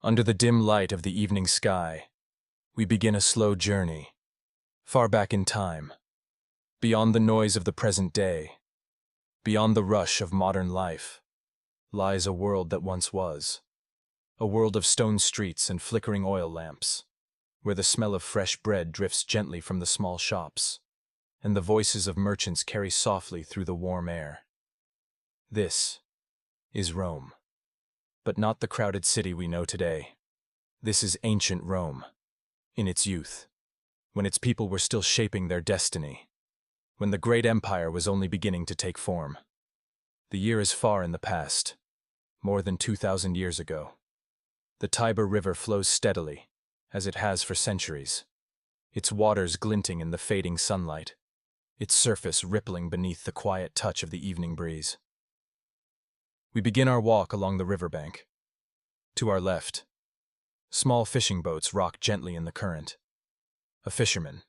Under the dim light of the evening sky, we begin a slow journey, far back in time, beyond the noise of the present day, beyond the rush of modern life, lies a world that once was, a world of stone streets and flickering oil lamps, where the smell of fresh bread drifts gently from the small shops, and the voices of merchants carry softly through the warm air. This is Rome, but not the crowded city we know today. This is ancient Rome, in its youth, when its people were still shaping their destiny, when the great empire was only beginning to take form. The year is far in the past, more than 2,000 years ago. The Tiber River flows steadily, as it has for centuries, its waters glinting in the fading sunlight, its surface rippling beneath the quiet touch of the evening breeze. We begin our walk along the riverbank. To our left, small fishing boats rock gently in the current. A fisherman,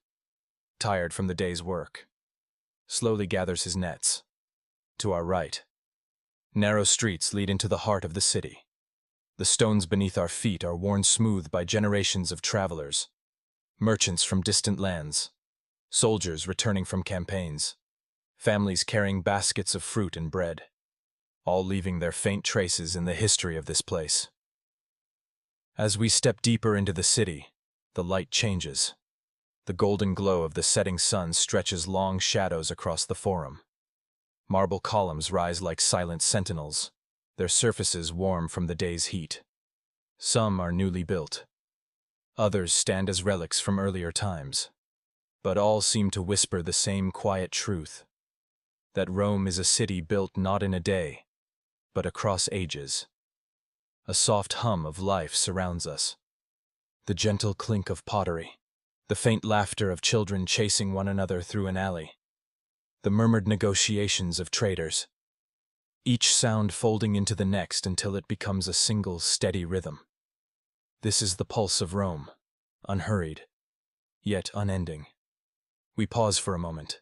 tired from the day's work, slowly gathers his nets. To our right, narrow streets lead into the heart of the city. The stones beneath our feet are worn smooth by generations of travelers, merchants from distant lands, soldiers returning from campaigns, families carrying baskets of fruit and bread, all leaving their faint traces in the history of this place. As we step deeper into the city, the light changes. The golden glow of the setting sun stretches long shadows across the forum. Marble columns rise like silent sentinels, their surfaces warm from the day's heat. Some are newly built. Others stand as relics from earlier times. But all seem to whisper the same quiet truth, that Rome is a city built not in a day, but across ages. A soft hum of life surrounds us. The gentle clink of pottery, the faint laughter of children chasing one another through an alley, the murmured negotiations of traders, each sound folding into the next until it becomes a single steady rhythm. This is the pulse of Rome, unhurried, yet unending. We pause for a moment,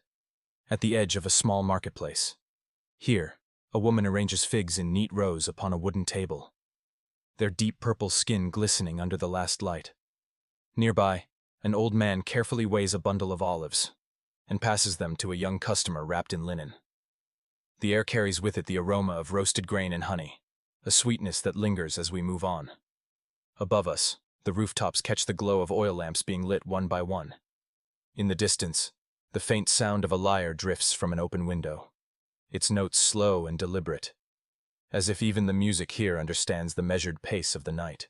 at the edge of a small marketplace. Here, a woman arranges figs in neat rows upon a wooden table, their deep purple skin glistening under the last light. Nearby, an old man carefully weighs a bundle of olives and passes them to a young customer wrapped in linen. The air carries with it the aroma of roasted grain and honey, a sweetness that lingers as we move on. Above us, the rooftops catch the glow of oil lamps being lit one by one. In the distance, the faint sound of a lyre drifts from an open window, its notes slow and deliberate, as if even the music here understands the measured pace of the night.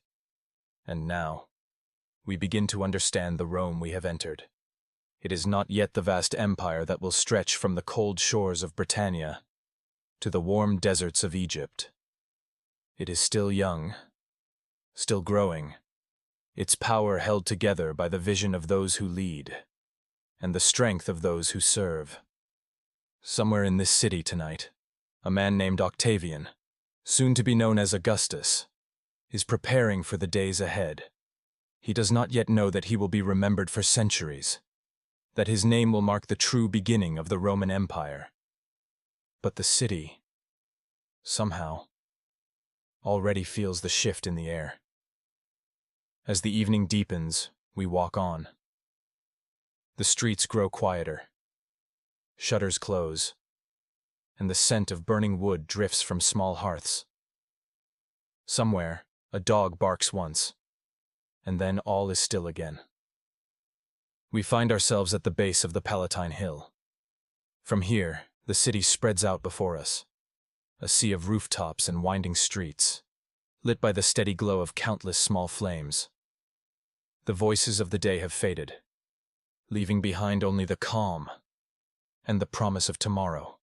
And now, we begin to understand the Rome we have entered. It is not yet the vast empire that will stretch from the cold shores of Britannia to the warm deserts of Egypt. It is still young, still growing, its power held together by the vision of those who lead and the strength of those who serve. Somewhere in this city tonight, a man named Octavian, soon to be known as Augustus, is preparing for the days ahead. He does not yet know that he will be remembered for centuries, that his name will mark the true beginning of the Roman Empire. But the city, somehow, already feels the shift in the air. As the evening deepens, we walk on. The streets grow quieter. Shutters close, and the scent of burning wood drifts from small hearths. Somewhere, a dog barks once, and then all is still again. We find ourselves at the base of the Palatine Hill. From here, the city spreads out before us, a sea of rooftops and winding streets, lit by the steady glow of countless small flames. The voices of the day have faded, leaving behind only the calm and the promise of tomorrow.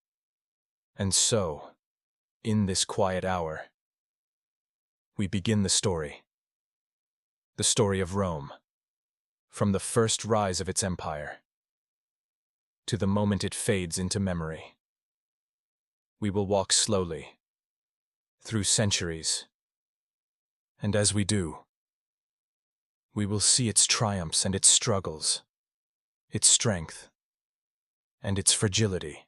And so, in this quiet hour, we begin the story of Rome, from the first rise of its empire to the moment it fades into memory. We will walk slowly, through centuries, and as we do, we will see its triumphs and its struggles, its strength and its fragility.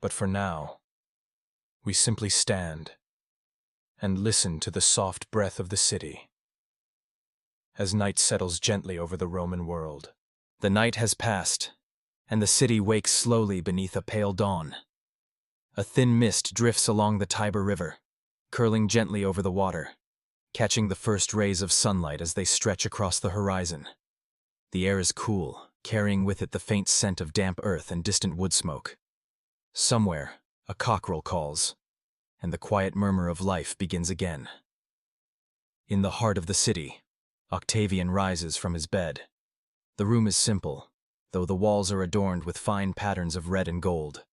But for now, we simply stand, and listen to the soft breath of the city. As night settles gently over the Roman world, the night has passed, and the city wakes slowly beneath a pale dawn. A thin mist drifts along the Tiber River, curling gently over the water, catching the first rays of sunlight as they stretch across the horizon. The air is cool, carrying with it the faint scent of damp earth and distant wood smoke. Somewhere, a cockerel calls, and the quiet murmur of life begins again. In the heart of the city, Octavian rises from his bed. The room is simple, though the walls are adorned with fine patterns of red and gold.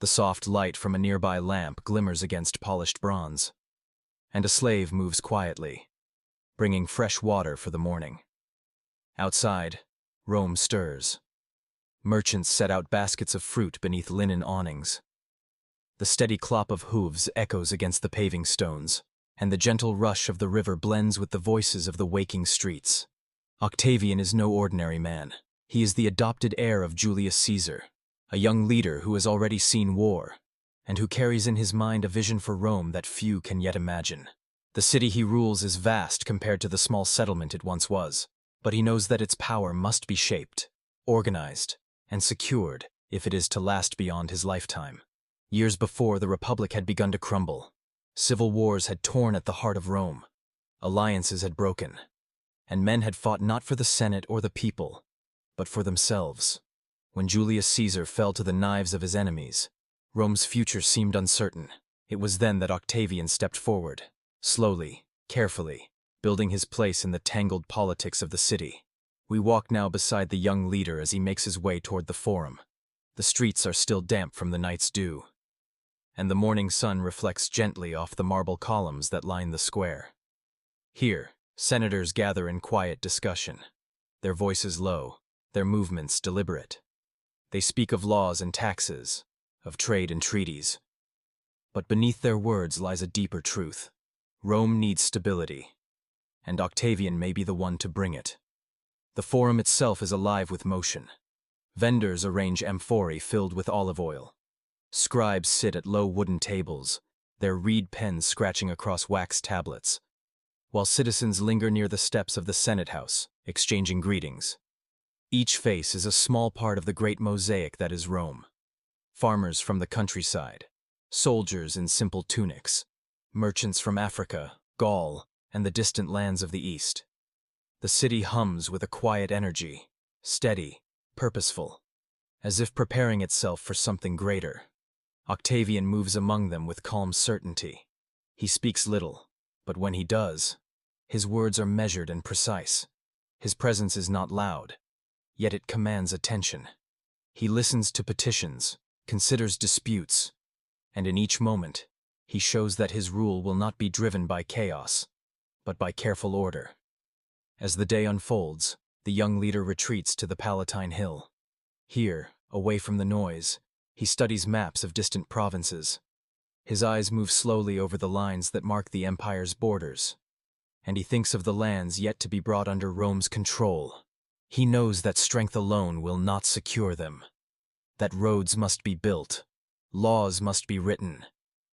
The soft light from a nearby lamp glimmers against polished bronze, and a slave moves quietly, bringing fresh water for the morning. Outside, Rome stirs. Merchants set out baskets of fruit beneath linen awnings. The steady clop of hooves echoes against the paving stones, and the gentle rush of the river blends with the voices of the waking streets. Octavian is no ordinary man. He is the adopted heir of Julius Caesar, a young leader who has already seen war, and who carries in his mind a vision for Rome that few can yet imagine. The city he rules is vast compared to the small settlement it once was, but he knows that its power must be shaped, organized, and secured if it is to last beyond his lifetime. Years before, the Republic had begun to crumble. Civil wars had torn at the heart of Rome. Alliances had broken, and men had fought not for the Senate or the people, but for themselves. When Julius Caesar fell to the knives of his enemies, Rome's future seemed uncertain. It was then that Octavian stepped forward, slowly, carefully, building his place in the tangled politics of the city. We walk now beside the young leader as he makes his way toward the Forum. The streets are still damp from the night's dew, and the morning sun reflects gently off the marble columns that line the square. Here, senators gather in quiet discussion, their voices low, their movements deliberate. They speak of laws and taxes, of trade and treaties. But beneath their words lies a deeper truth. Rome needs stability, and Octavian may be the one to bring it. The Forum itself is alive with motion. Vendors arrange amphorae filled with olive oil. Scribes sit at low wooden tables, their reed pens scratching across wax tablets, while citizens linger near the steps of the Senate House, exchanging greetings. Each face is a small part of the great mosaic that is Rome. Farmers from the countryside, soldiers in simple tunics, merchants from Africa, Gaul, and the distant lands of the East. The city hums with a quiet energy, steady, purposeful, as if preparing itself for something greater. Octavian moves among them with calm certainty. He speaks little, but when he does, his words are measured and precise. His presence is not loud, yet it commands attention. He listens to petitions, considers disputes, and in each moment, he shows that his rule will not be driven by chaos, but by careful order. As the day unfolds, the young leader retreats to the Palatine Hill. Here, away from the noise, he studies maps of distant provinces. His eyes move slowly over the lines that mark the empire's borders, and he thinks of the lands yet to be brought under Rome's control. He knows that strength alone will not secure them, that roads must be built, laws must be written,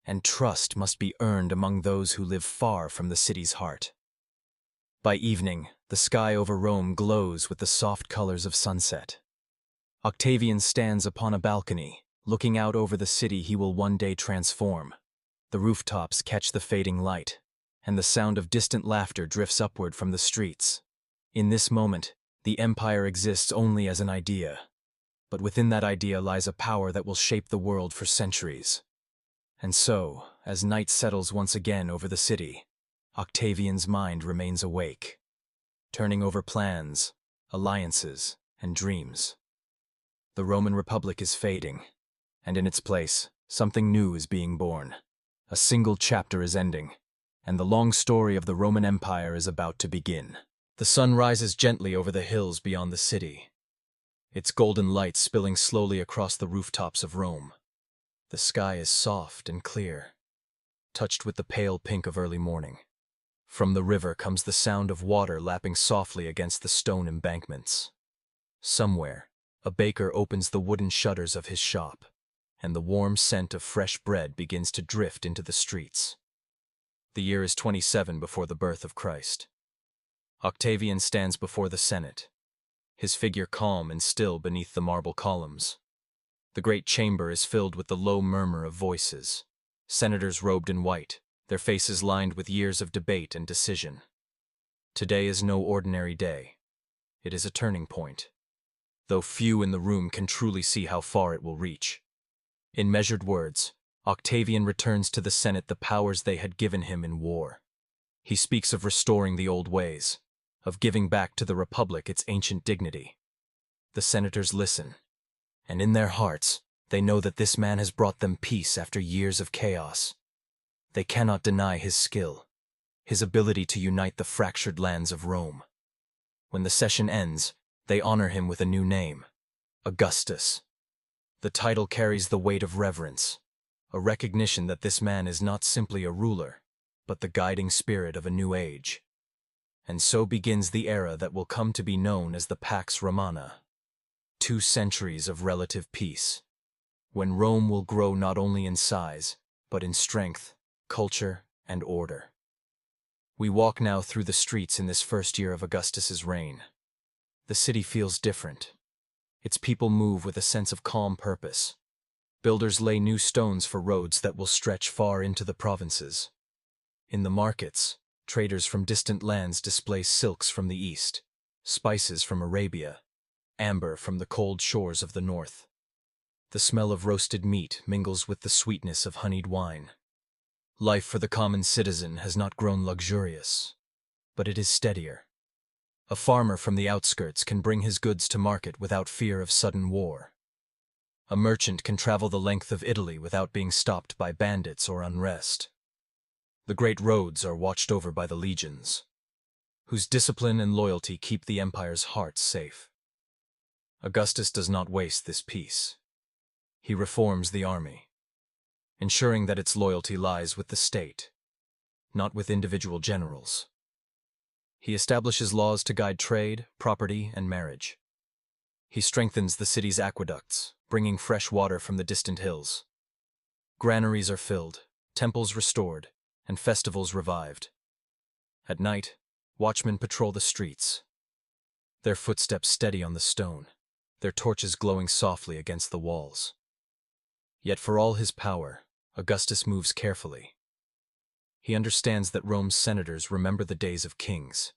and trust must be earned among those who live far from the city's heart. By evening, the sky over Rome glows with the soft colors of sunset. Octavian stands upon a balcony, looking out over the city he will one day transform. The rooftops catch the fading light, and the sound of distant laughter drifts upward from the streets. In this moment, the empire exists only as an idea, but within that idea lies a power that will shape the world for centuries. And so, as night settles once again over the city, Octavian's mind remains awake, turning over plans, alliances, and dreams. The Roman Republic is fading, and in its place, something new is being born. A single chapter is ending, and the long story of the Roman Empire is about to begin. The sun rises gently over the hills beyond the city, its golden light spilling slowly across the rooftops of Rome. The sky is soft and clear, touched with the pale pink of early morning. From the river comes the sound of water lapping softly against the stone embankments. Somewhere, a baker opens the wooden shutters of his shop, and the warm scent of fresh bread begins to drift into the streets. The year is 27 before the birth of Christ. Octavian stands before the Senate, his figure calm and still beneath the marble columns. The great chamber is filled with the low murmur of voices, senators robed in white, their faces lined with years of debate and decision. Today is no ordinary day. It is a turning point, though few in the room can truly see how far it will reach. In measured words, Octavian returns to the Senate the powers they had given him in war. He speaks of restoring the old ways, of giving back to the Republic its ancient dignity. The senators listen, and in their hearts, they know that this man has brought them peace after years of chaos. They cannot deny his skill, his ability to unite the fractured lands of Rome. When the session ends, they honor him with a new name, Augustus. The title carries the weight of reverence, a recognition that this man is not simply a ruler, but the guiding spirit of a new age. And so begins the era that will come to be known as the Pax Romana. 2 centuries of relative peace, when Rome will grow not only in size, but in strength, culture, and order. We walk now through the streets in this first year of Augustus's reign. The city feels different. Its people move with a sense of calm purpose. Builders lay new stones for roads that will stretch far into the provinces. In the markets, traders from distant lands display silks from the east, spices from Arabia, amber from the cold shores of the north. The smell of roasted meat mingles with the sweetness of honeyed wine. Life for the common citizen has not grown luxurious, but it is steadier. A farmer from the outskirts can bring his goods to market without fear of sudden war. A merchant can travel the length of Italy without being stopped by bandits or unrest. The great roads are watched over by the legions, whose discipline and loyalty keep the empire's hearts safe. Augustus does not waste this peace. He reforms the army, ensuring that its loyalty lies with the state, not with individual generals. He establishes laws to guide trade, property, and marriage. He strengthens the city's aqueducts, bringing fresh water from the distant hills. Granaries are filled, temples restored, and festivals revived. At night, watchmen patrol the streets, their footsteps steady on the stone, their torches glowing softly against the walls. Yet for all his power, Augustus moves carefully. He understands that Rome's senators remember the days of kings,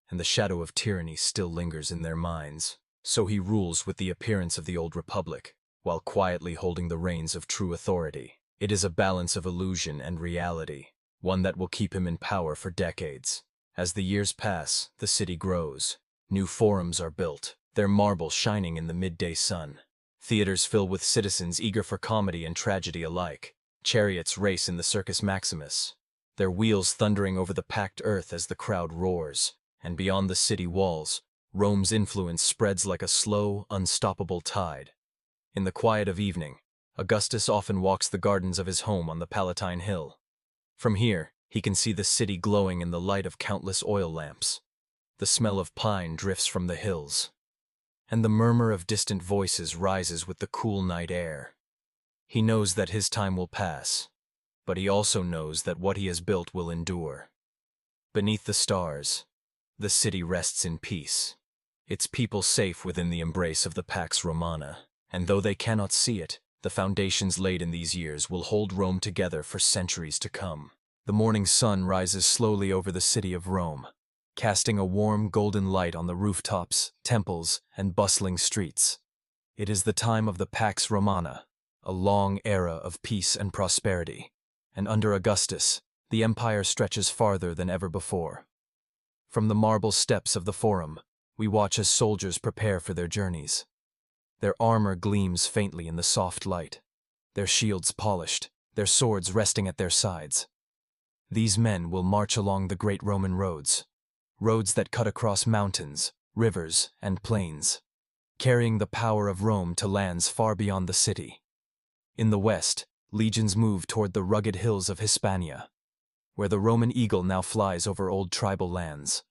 and the shadow of tyranny still lingers in their minds. So he rules with the appearance of the old republic, while quietly holding the reins of true authority. It is a balance of illusion and reality, one that will keep him in power for decades. As the years pass, the city grows. New forums are built, their marble shining in the midday sun. Theaters fill with citizens eager for comedy and tragedy alike. Chariots race in the Circus Maximus, their wheels thundering over the packed earth as the crowd roars. And beyond the city walls, Rome's influence spreads like a slow, unstoppable tide. In the quiet of evening, Augustus often walks the gardens of his home on the Palatine Hill. From here, he can see the city glowing in the light of countless oil lamps. The smell of pine drifts from the hills, and the murmur of distant voices rises with the cool night air. He knows that his time will pass, but he also knows that what he has built will endure. Beneath the stars, the city rests in peace, its people safe within the embrace of the Pax Romana, and though they cannot see it, the foundations laid in these years will hold Rome together for centuries to come. The morning sun rises slowly over the city of Rome, casting a warm golden light on the rooftops, temples, and bustling streets. It is the time of the Pax Romana, a long era of peace and prosperity, and under Augustus, the empire stretches farther than ever before. From the marble steps of the Forum, we watch as soldiers prepare for their journeys. Their armor gleams faintly in the soft light, their shields polished, their swords resting at their sides. These men will march along the great Roman roads, roads that cut across mountains, rivers, and plains, carrying the power of Rome to lands far beyond the city. In the west, legions move toward the rugged hills of Hispania, where the Roman eagle now flies over old tribal lands.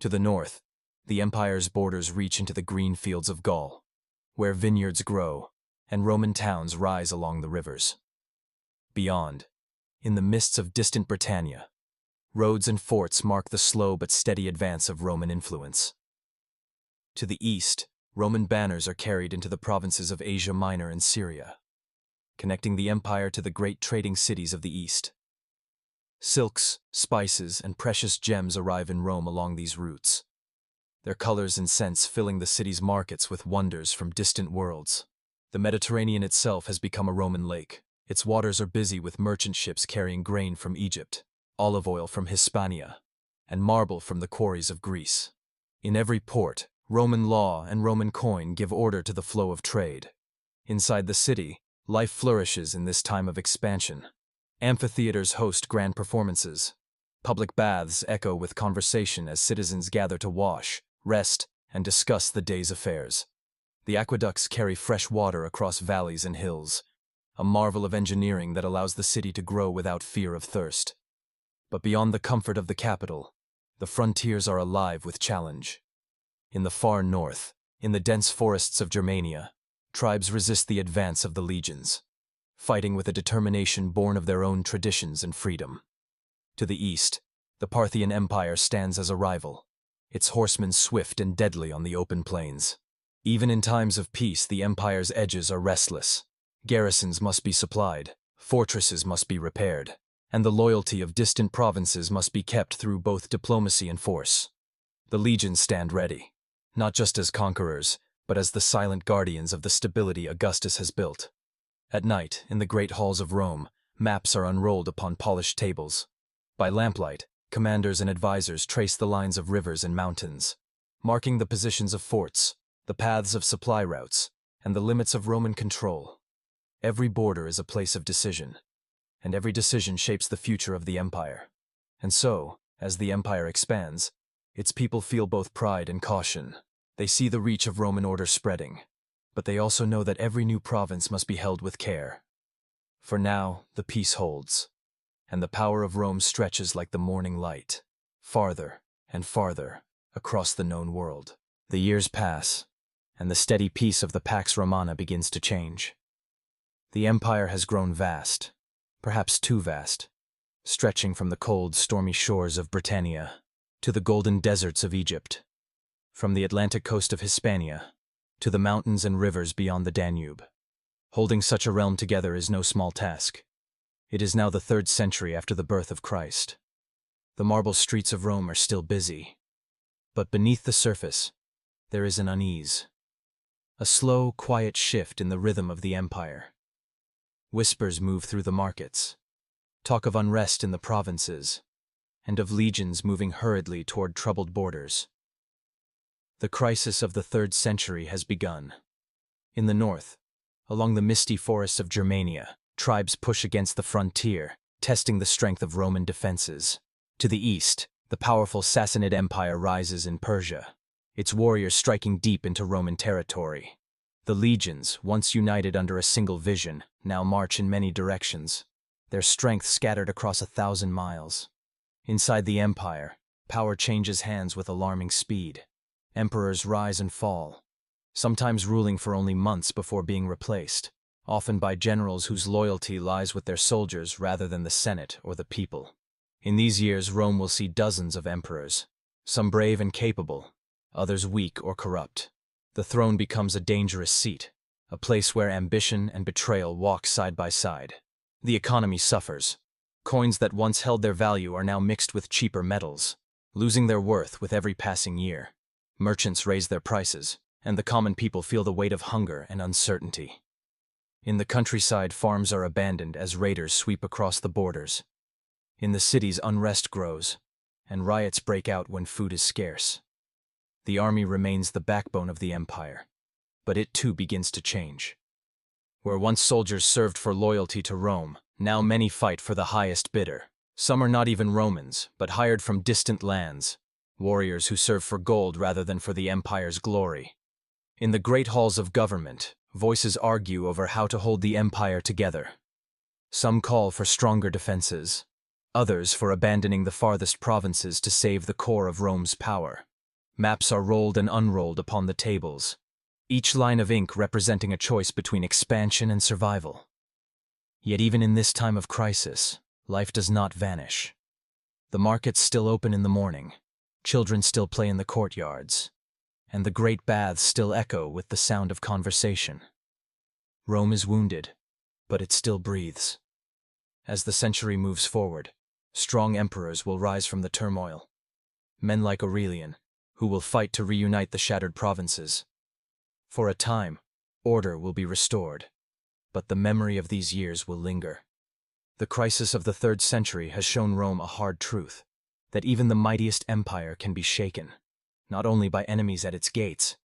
To the north, the empire's borders reach into the green fields of Gaul, where vineyards grow and Roman towns rise along the rivers. Beyond, In the mists of distant Britannia, roads and forts mark the slow but steady advance of Roman influence. To the east, Roman banners are carried into the provinces of Asia Minor and Syria, connecting the empire to the great trading cities of the east. Silks, spices, and precious gems arrive in Rome along these routes, their colors and scents filling the city's markets with wonders from distant worlds. The Mediterranean itself has become a Roman lake. Its waters are busy with merchant ships carrying grain from Egypt, olive oil from Hispania, and marble from the quarries of Greece. In every port, Roman law and Roman coin give order to the flow of trade. Inside the city, life flourishes in this time of expansion. Amphitheaters host grand performances. Public baths echo with conversation as citizens gather to wash, rest, and discuss the day's affairs. The aqueducts carry fresh water across valleys and hills, a marvel of engineering that allows the city to grow without fear of thirst. But beyond the comfort of the capital, the frontiers are alive with challenge. In the far north, in the dense forests of Germania, tribes resist the advance of the legions, fighting with a determination born of their own traditions and freedom. To the east, the Parthian Empire stands as a rival, its horsemen swift and deadly on the open plains. Even in times of peace, the empire's edges are restless. Garrisons must be supplied, fortresses must be repaired, and the loyalty of distant provinces must be kept through both diplomacy and force. The legions stand ready, not just as conquerors, but as the silent guardians of the stability Augustus has built. At night, in the great halls of Rome, maps are unrolled upon polished tables. By lamplight, commanders and advisors trace the lines of rivers and mountains, marking the positions of forts, the paths of supply routes, and the limits of Roman control. Every border is a place of decision, and every decision shapes the future of the empire. And so, as the empire expands, its people feel both pride and caution. They see the reach of Roman order spreading, but they also know that every new province must be held with care. For now, the peace holds, and the power of Rome stretches like the morning light, farther and farther across the known world. The years pass, and the steady peace of the Pax Romana begins to change. The empire has grown vast, perhaps too vast, stretching from the cold, stormy shores of Britannia to the golden deserts of Egypt, from the Atlantic coast of Hispania to the mountains and rivers beyond the Danube. Holding such a realm together is no small task. It is now the 3rd century after the birth of Christ. The marble streets of Rome are still busy, but beneath the surface, there is an unease, a slow, quiet shift in the rhythm of the empire. Whispers move through the markets, talk of unrest in the provinces, and of legions moving hurriedly toward troubled borders. The crisis of the 3rd century has begun. In the north, along the misty forests of Germania, tribes push against the frontier, testing the strength of Roman defenses. To the east, the powerful Sassanid Empire rises in Persia, its warriors striking deep into Roman territory. The legions, once united under a single vision, now march in many directions, their strength scattered across 1,000 miles. Inside the empire, power changes hands with alarming speed. Emperors rise and fall, sometimes ruling for only months before being replaced, often by generals whose loyalty lies with their soldiers rather than the Senate or the people. In these years, Rome will see dozens of emperors, some brave and capable, others weak or corrupt. The throne becomes a dangerous seat, a place where ambition and betrayal walk side by side. The economy suffers. Coins that once held their value are now mixed with cheaper metals, losing their worth with every passing year. Merchants raise their prices, and the common people feel the weight of hunger and uncertainty. In the countryside, farms are abandoned as raiders sweep across the borders. In the cities, unrest grows, and riots break out when food is scarce. The army remains the backbone of the empire, but it too begins to change. Where once soldiers served for loyalty to Rome, now many fight for the highest bidder. Some are not even Romans, but hired from distant lands, warriors who serve for gold rather than for the empire's glory. In the great halls of government, voices argue over how to hold the empire together. Some call for stronger defenses, others for abandoning the farthest provinces to save the core of Rome's power. Maps are rolled and unrolled upon the tables, each line of ink representing a choice between expansion and survival. Yet even in this time of crisis, Life does not vanish. The markets still open in the morning, children still play in the courtyards, and the great baths still echo with the sound of conversation. Rome is wounded, but it still breathes. As the century moves forward, strong emperors will rise from the turmoil. Men like Aurelian, who will fight to reunite the shattered provinces. For a time, order will be restored, but the memory of these years will linger. The crisis of the 3rd century has shown Rome a hard truth, that even the mightiest empire can be shaken, not only by enemies at its gates,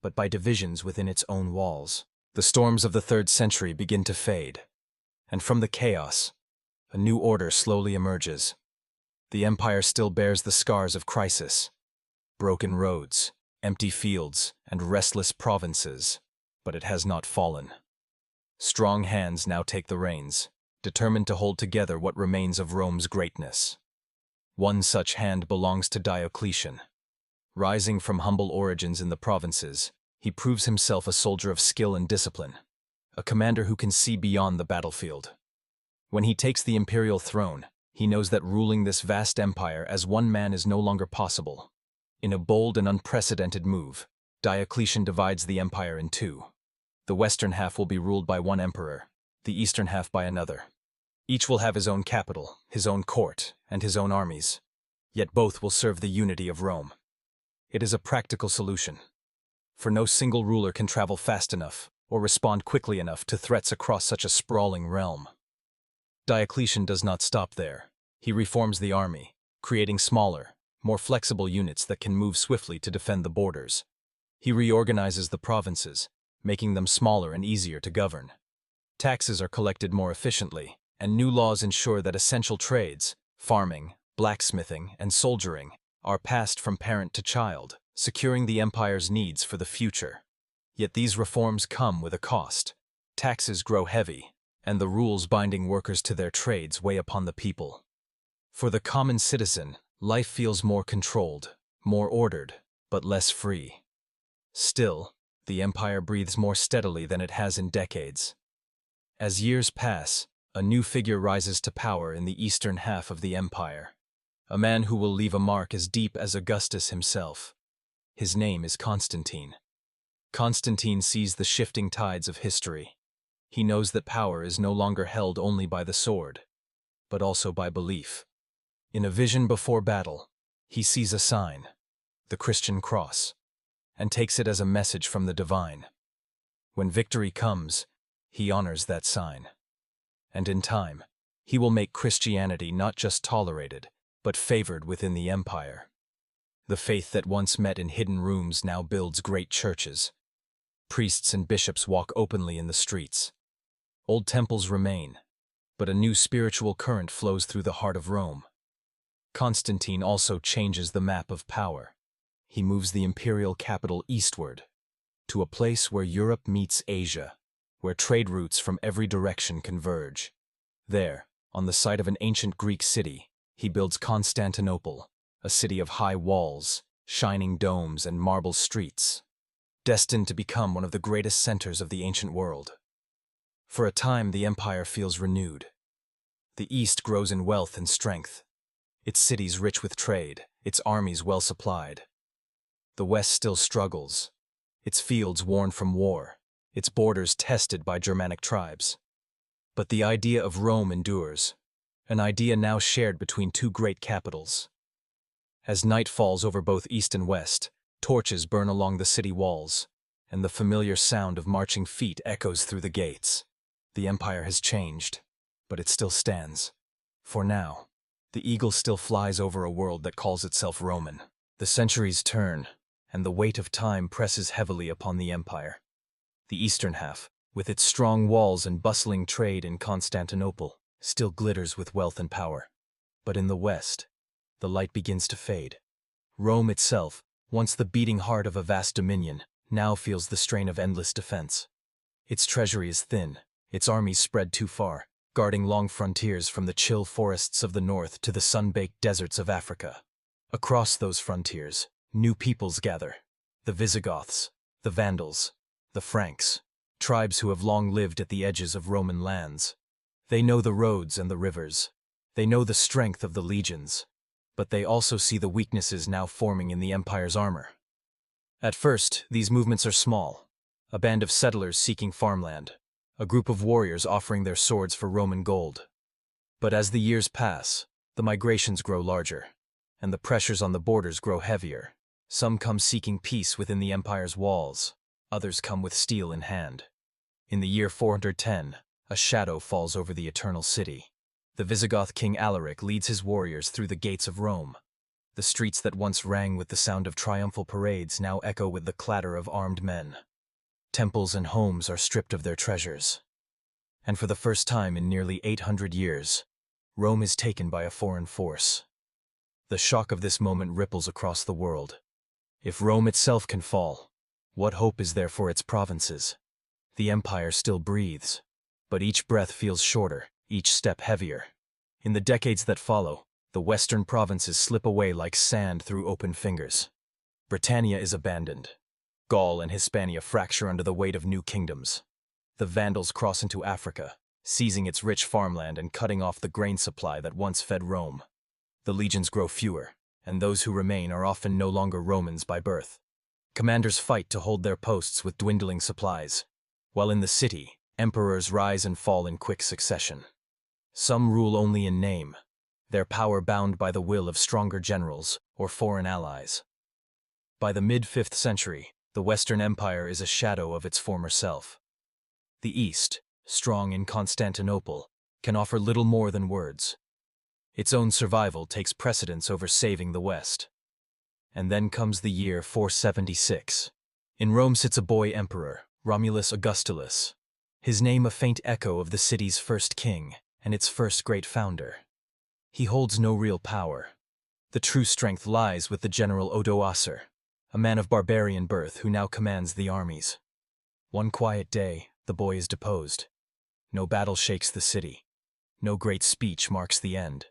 but by divisions within its own walls. The storms of the 3rd century begin to fade, and from the chaos, a new order slowly emerges. The empire still bears the scars of crisis, broken roads, empty fields, and restless provinces, but it has not fallen. Strong hands now take the reins, determined to hold together what remains of Rome's greatness. One such hand belongs to Diocletian. Rising from humble origins in the provinces, he proves himself a soldier of skill and discipline, a commander who can see beyond the battlefield. When he takes the imperial throne, he knows that ruling this vast empire as one man is no longer possible. In a bold and unprecedented move, Diocletian divides the empire in two. The western half will be ruled by one emperor, the eastern half by another. Each will have his own capital, his own court, and his own armies, yet both will serve the unity of Rome. It is a practical solution, for no single ruler can travel fast enough or respond quickly enough to threats across such a sprawling realm. Diocletian does not stop there. He reforms the army, creating smaller, more flexible units that can move swiftly to defend the borders. He reorganizes the provinces, making them smaller and easier to govern. Taxes are collected more efficiently, and new laws ensure that essential trades, farming, blacksmithing, and soldiering, are passed from parent to child, securing the empire's needs for the future. Yet these reforms come with a cost. Taxes grow heavy, and the rules binding workers to their trades weigh upon the people. For the common citizen, life feels more controlled, more ordered, but less free. Still, the empire breathes more steadily than it has in decades. As years pass, a new figure rises to power in the eastern half of the empire. A man who will leave a mark as deep as Augustus himself. His name is Constantine. Constantine sees the shifting tides of history. He knows that power is no longer held only by the sword, but also by belief. In a vision before battle, he sees a sign, the Christian cross, and takes it as a message from the divine. When victory comes, he honors that sign. And in time, he will make Christianity not just tolerated, but favored within the empire. The faith that once met in hidden rooms now builds great churches. Priests and bishops walk openly in the streets. Old temples remain, but a new spiritual current flows through the heart of Rome. Constantine also changes the map of power. He moves the imperial capital eastward, to a place where Europe meets Asia, where trade routes from every direction converge. There, on the site of an ancient Greek city, he builds Constantinople, a city of high walls, shining domes, and marble streets, destined to become one of the greatest centers of the ancient world. For a time, the empire feels renewed. The East grows in wealth and strength, its cities rich with trade, its armies well supplied. The West still struggles, its fields worn from war, its borders tested by Germanic tribes. But the idea of Rome endures, an idea now shared between two great capitals. As night falls over both East and West, torches burn along the city walls, and the familiar sound of marching feet echoes through the gates. The empire has changed, but it still stands. For now, the eagle still flies over a world that calls itself Roman. The centuries turn, and the weight of time presses heavily upon the empire. The eastern half, with its strong walls and bustling trade in Constantinople, still glitters with wealth and power. But in the west, the light begins to fade. Rome itself, once the beating heart of a vast dominion, now feels the strain of endless defense. Its treasury is thin, its armies spread too far, guarding long frontiers from the chill forests of the north to the sun-baked deserts of Africa. Across those frontiers, new peoples gather: the Visigoths, the Vandals, the Franks, tribes who have long lived at the edges of Roman lands. They know the roads and the rivers, They know the strength of the legions, but they also see the weaknesses now forming in the empire's armor. At first, these movements are small: a band of settlers seeking farmland, a group of warriors offering their swords for Roman gold. But as the years pass, the migrations grow larger, and the pressures on the borders grow heavier. Some come seeking peace within the empire's walls, others come with steel in hand. In the year 410, a shadow falls over the eternal city. The Visigoth king Alaric leads his warriors through the gates of Rome. The streets that once rang with the sound of triumphal parades now echo with the clatter of armed men. Temples and homes are stripped of their treasures. And for the first time in nearly 800 years, Rome is taken by a foreign force. The shock of this moment ripples across the world. If Rome itself can fall, what hope is there for its provinces? The empire still breathes, but each breath feels shorter, each step heavier. In the decades that follow, the western provinces slip away like sand through open fingers. Britannia is abandoned. Gaul and Hispania fracture under the weight of new kingdoms. The Vandals cross into Africa, seizing its rich farmland and cutting off the grain supply that once fed Rome. The legions grow fewer, and those who remain are often no longer Romans by birth. Commanders fight to hold their posts with dwindling supplies, while in the city, emperors rise and fall in quick succession. Some rule only in name, their power bound by the will of stronger generals or foreign allies. By the mid-5th century, the Western Empire is a shadow of its former self. The East, strong in Constantinople, can offer little more than words. Its own survival takes precedence over saving the West. And then comes the year 476. In Rome sits a boy emperor, Romulus Augustulus. His name a faint echo of the city's first king and its first great founder. He holds no real power. The true strength lies with the general Odoacer, a man of barbarian birth who now commands the armies. One quiet day, the boy is deposed. No battle shakes the city. No great speech marks the end.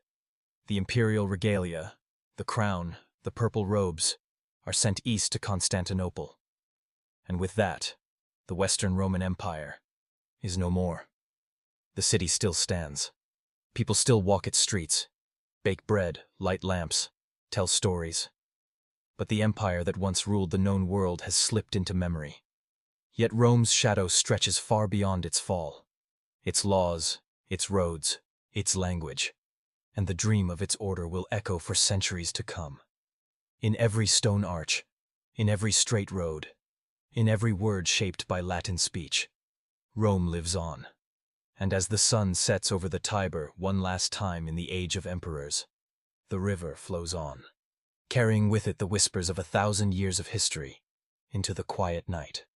The imperial regalia, the crown, the purple robes, are sent east to Constantinople. And with that, the Western Roman Empire is no more. The city still stands. People still walk its streets, bake bread, light lamps, tell stories. But the empire that once ruled the known world has slipped into memory. Yet Rome's shadow stretches far beyond its fall. Its laws, its roads, its language, and the dream of its order will echo for centuries to come. In every stone arch, in every straight road, in every word shaped by Latin speech, Rome lives on. And as the sun sets over the Tiber one last time in the age of emperors, the river flows on, carrying with it the whispers of 1,000 years of history into the quiet night.